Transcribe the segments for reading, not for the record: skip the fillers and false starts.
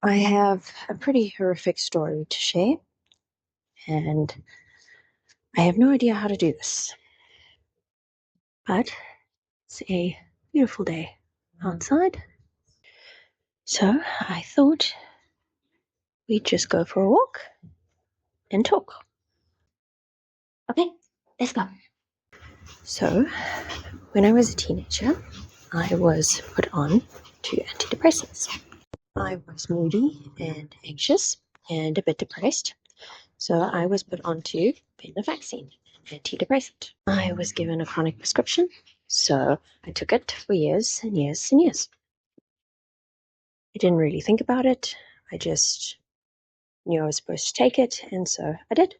I have a pretty horrific story to share, and I have no idea how to do this. But it's a beautiful day outside, so I thought we'd just go for a walk and talk. Okay, let's go. So, when I was a teenager, I was put on to antidepressants. I was moody and anxious and a bit depressed, so I was put onto venlafaxine, an antidepressant. I was given a chronic prescription, so I took it for years and years and years. I didn't really think about it. I just knew I was supposed to take it, and so I did.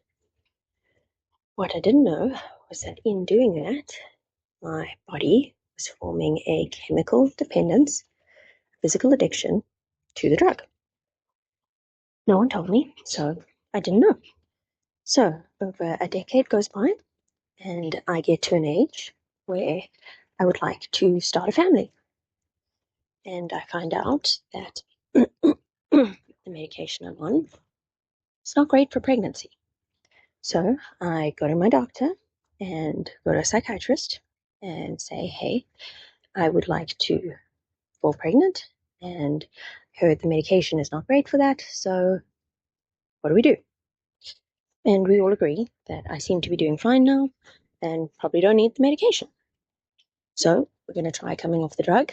What I didn't know was that in doing that, my body was forming a chemical dependence, physical addiction to the drug. No one told me, so I didn't know. So, over a decade goes by, and I get to an age where I would like to start a family. And I find out that the medication I'm on is not great for pregnancy. So I go to my doctor and go to a psychiatrist and say, hey, I would like to fall pregnant, and heard the medication is not great for that, so what do we do? And we all agree that I seem to be doing fine now and probably don't need the medication. So we're going to try coming off the drug,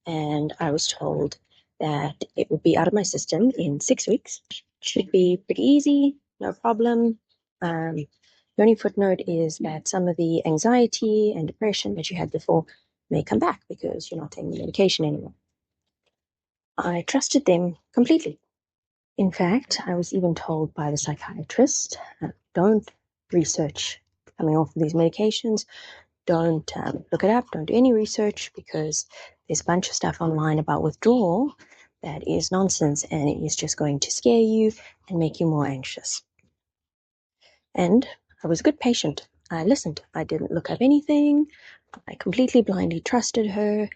and I was told that it would be out of my system in 6 weeks. Should be pretty easy, no problem. The only footnote is that some of the anxiety and depression that you had before may come back because you're not taking the medication anymore. I trusted them completely. In fact, I was even told by the psychiatrist, don't research coming off of these medications. Don't look it up. Don't do any research because there's a bunch of stuff online about withdrawal that is nonsense, and it is just going to scare you and make you more anxious. And I was a good patient. I listened. I didn't look up anything. I completely blindly trusted her.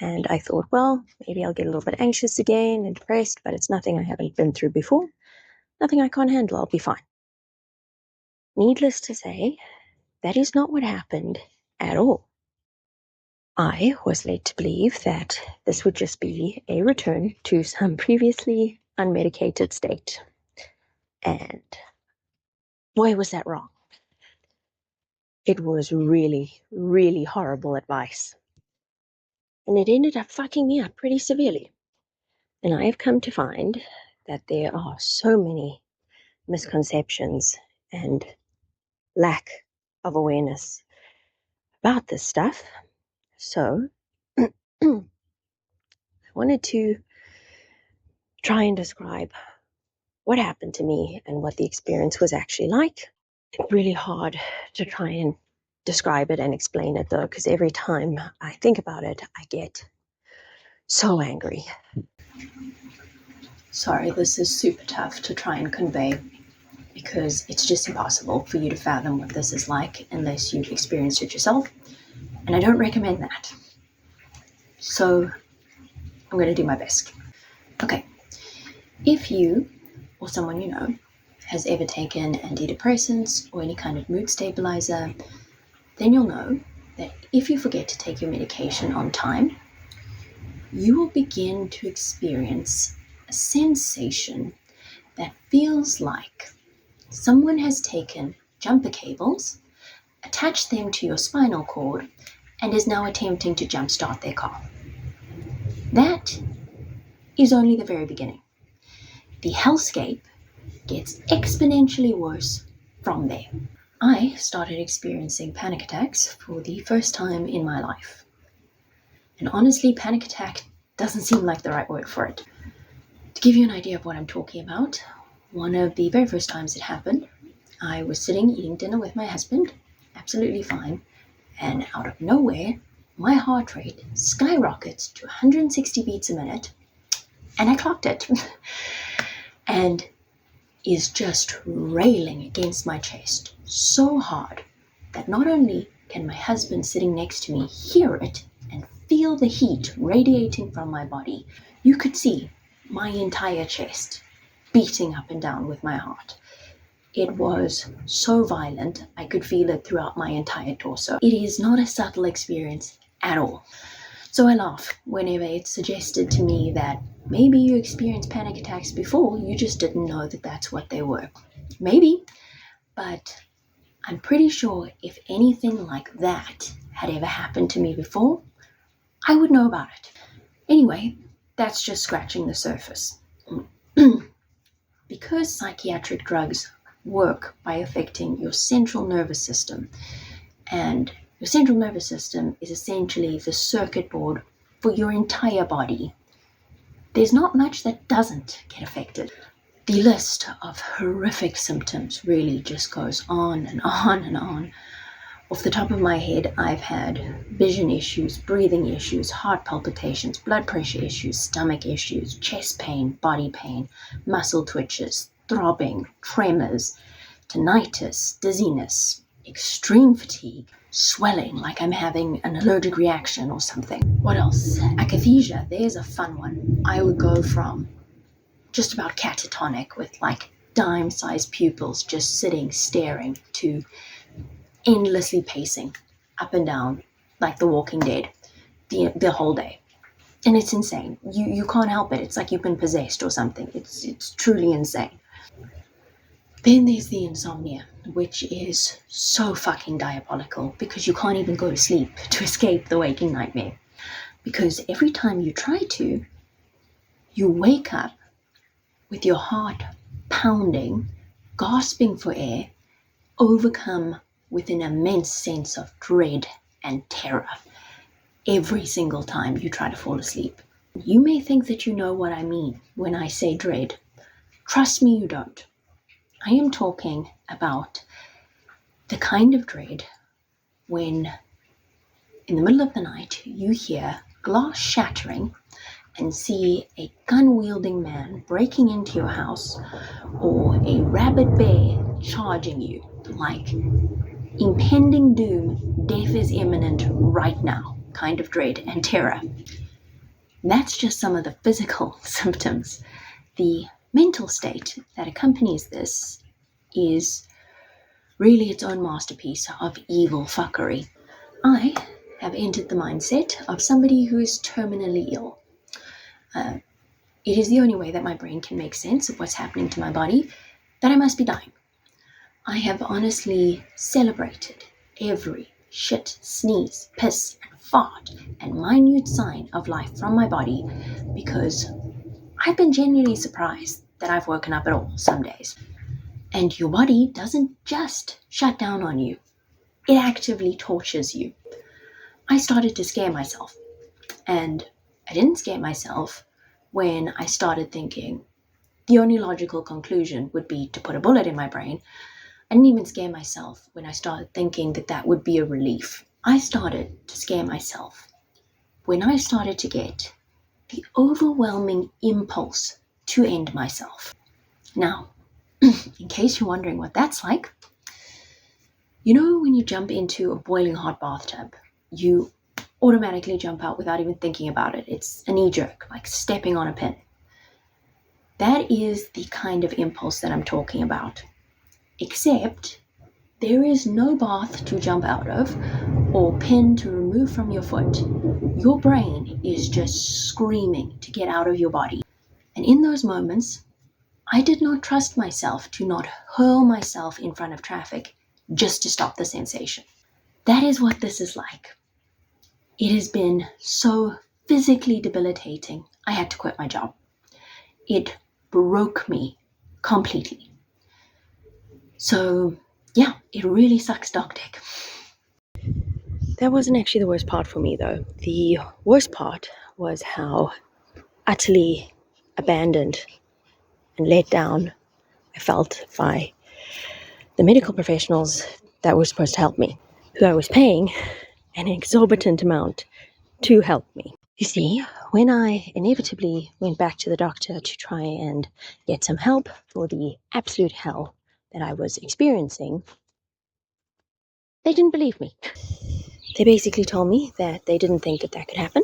And I thought, well, maybe I'll get a little bit anxious again and depressed, but it's nothing I haven't been through before. Nothing I can't handle. I'll be fine. Needless to say, that is not what happened at all. I was led to believe that this would just be a return to some previously unmedicated state. And boy, was that wrong. It was really, really horrible advice. And it ended up fucking me up pretty severely. And I have come to find that there are so many misconceptions and lack of awareness about this stuff. So I wanted to try and describe what happened to me and what the experience was actually like. It's really hard to try and describe it and explain it, though, because every time I think about it, I get so angry. Sorry, this is super tough to try and convey because it's just impossible for you to fathom what this is like unless you've experienced it yourself, and I don't recommend that. So I'm going to do my best. Okay, if you or someone you know has ever taken antidepressants or any kind of mood stabilizer, then you'll know that if you forget to take your medication on time, you will begin to experience a sensation that feels like someone has taken jumper cables, attached them to your spinal cord, and is now attempting to jumpstart their car. That is only the very beginning. The hellscape gets exponentially worse from there. I started experiencing panic attacks for the first time in my life. And honestly, panic attack doesn't seem like the right word for it. To give you an idea of what I'm talking about, one of the very first times it happened, I was sitting eating dinner with my husband, absolutely fine, and out of nowhere, my heart rate skyrockets to 160 beats a minute, and I clocked it. And is just railing against my chest so hard that not only can my husband sitting next to me hear it and feel the heat radiating from my body, you could see my entire chest, beating up and down with my heart. It was so violent, I could feel it throughout my entire torso. It is not a subtle experience at all. So I laugh whenever it's suggested to me that maybe you experienced panic attacks before, you just didn't know that that's what they were. Maybe, but I'm pretty sure if anything like that had ever happened to me before, I would know about it. Anyway, that's just scratching the surface. Because psychiatric drugs work by affecting your central nervous system, and your central nervous system is essentially the circuit board for your entire body, there's not much that doesn't get affected. The list of horrific symptoms really just goes on and on and on. Off the top of my head, I've had vision issues, breathing issues, heart palpitations, blood pressure issues, stomach issues, chest pain, body pain, muscle twitches, throbbing, tremors, tinnitus, dizziness, extreme fatigue, swelling like I'm having an allergic reaction or something. What else? Akathisia, there's a fun one. I would go from just about catatonic with like dime-sized pupils just sitting, staring, to endlessly pacing up and down like the Walking Dead the whole day. And it's insane. You can't help it. It's like you've been possessed or something. It's truly insane. Then there's the insomnia, which is so fucking diabolical because you can't even go to sleep to escape the waking nightmare. Because every time you try to, you wake up with your heart pounding, gasping for air, overcome with an immense sense of dread and terror every single time you try to fall asleep. You may think that you know what I mean when I say dread. Trust me, you don't. I am talking about the kind of dread when, in the middle of the night, you hear glass shattering and see a gun-wielding man breaking into your house, or a rabid bear charging you like impending doom, death is imminent right now kind of dread and terror. That's just some of the physical symptoms. The mental state that accompanies this is really its own masterpiece of evil fuckery. I have entered the mindset of somebody who is terminally ill. It is the only way that my brain can make sense of what's happening to my body, that I must be dying. I have honestly celebrated every shit, sneeze, piss, and fart, and minute sign of life from my body because I've been genuinely surprised that I've woken up at all some days. And your body doesn't just shut down on you, it actively tortures you. I started to scare myself, and I didn't scare myself when I started thinking the only logical conclusion would be to put a bullet in my brain. I didn't even scare myself when I started thinking that that would be a relief. I started to scare myself when I started to get the overwhelming impulse to end myself. Now, in case you're wondering what that's like, you know when you jump into a boiling hot bathtub, you automatically jump out without even thinking about it. It's a knee jerk, like stepping on a pin. That is the kind of impulse that I'm talking about. Except there is no bath to jump out of or pin to remove from your foot. Your brain is just screaming to get out of your body. And in those moments, I did not trust myself to not hurl myself in front of traffic just to stop the sensation. That is what this is like. It has been so physically debilitating, I had to quit my job. It broke me completely. So, yeah, it really sucks dog dick. That wasn't actually the worst part for me, though. The worst part was how utterly abandoned and let down I felt by the medical professionals that were supposed to help me, who I was paying an exorbitant amount to help me. You see, when I inevitably went back to the doctor to try and get some help for the absolute hell that I was experiencing, they didn't believe me. They basically told me that they didn't think that that could happen,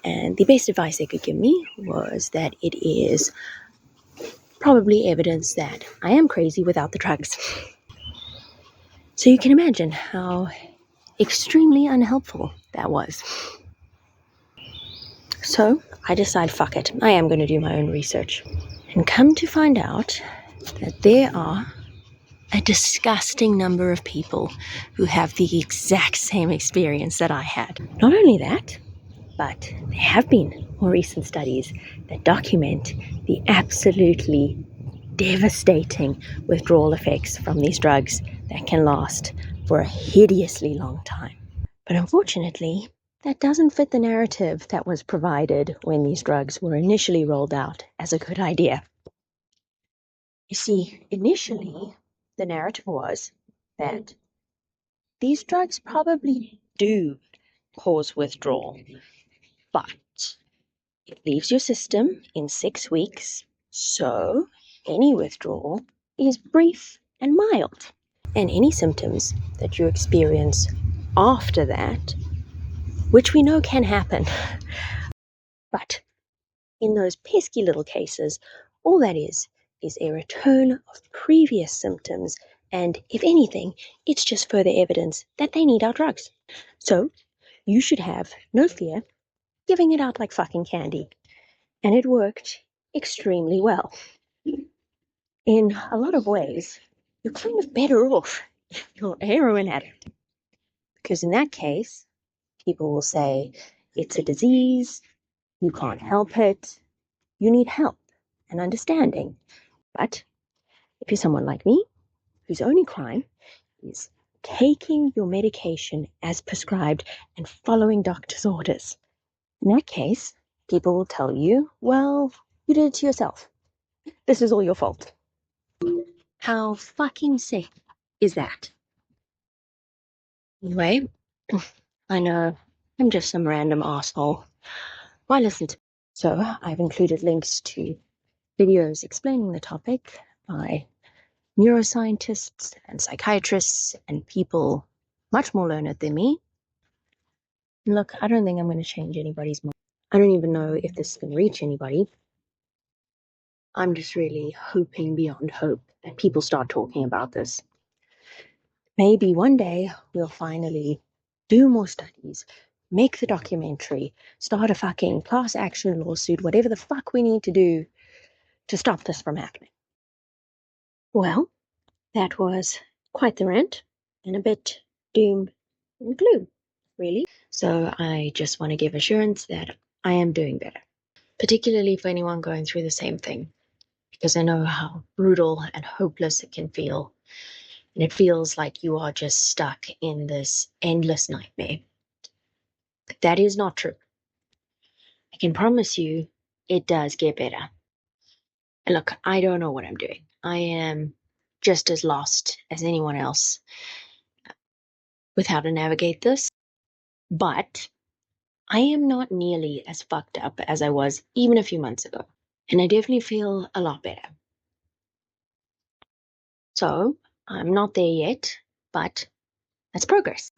And the best advice they could give me was that it is probably evidence that I am crazy without the drugs. So you can imagine how extremely unhelpful that was. So I decide, fuck it, I am going to do my own research. And come to find out that there are a disgusting number of people who have the exact same experience that I had. Not only that, but there have been more recent studies that document the absolutely devastating withdrawal effects from these drugs that can last for a hideously long time. But unfortunately, that doesn't fit the narrative that was provided when these drugs were initially rolled out as a good idea. You see, initially, the narrative was that these drugs probably do cause withdrawal, but it leaves your system in 6 weeks, so any withdrawal is brief and mild. And any symptoms that you experience after that, which we know can happen, but in those pesky little cases, all that is a return of previous symptoms, and if anything, it's just further evidence that they need our drugs. So you should have no fear giving it out like fucking candy. And it worked extremely well. In a lot of ways, you're kind of better off if you're a heroin addict. Because in that case, people will say, it's a disease, you can't help it, you need help and understanding. But if you're someone like me, whose only crime is taking your medication as prescribed and following doctor's orders, in that case, people will tell you, well, you did it to yourself. This is all your fault. How fucking sick is that? Anyway, I know I'm just some random asshole. Why listen to me? So I've included links to videos explaining the topic by neuroscientists and psychiatrists and people much more learned than me. And look, I don't think I'm going to change anybody's mind. I don't even know if this is going to reach anybody. I'm just really hoping beyond hope that people start talking about this. Maybe one day we'll finally do more studies, make the documentary, start a fucking class action lawsuit, whatever the fuck we need to do to stop this from happening. Well, that was quite the rant and a bit doom and gloom, really. So I just want to give assurance that I am doing better, particularly for anyone going through the same thing, because I know how brutal and hopeless it can feel. And it feels like you are just stuck in this endless nightmare. That is not true. I can promise you it does get better. And look, I don't know what I'm doing. I am just as lost as anyone else with how to navigate this. But I am not nearly as fucked up as I was even a few months ago. And I definitely feel a lot better. So I'm not there yet, but that's progress.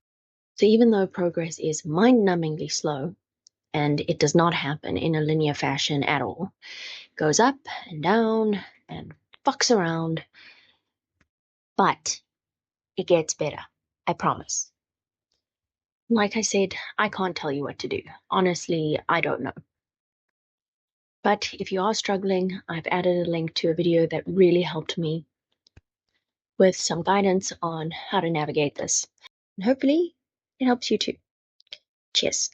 So even though progress is mind-numbingly slow, and it does not happen in a linear fashion at all, it goes up and down and fucks around, but it gets better, I promise. Like I said, I can't tell you what to do. Honestly, I don't know. But if you are struggling, I've added a link to a video that really helped me with some guidance on how to navigate this. And hopefully, it helps you too. Cheers.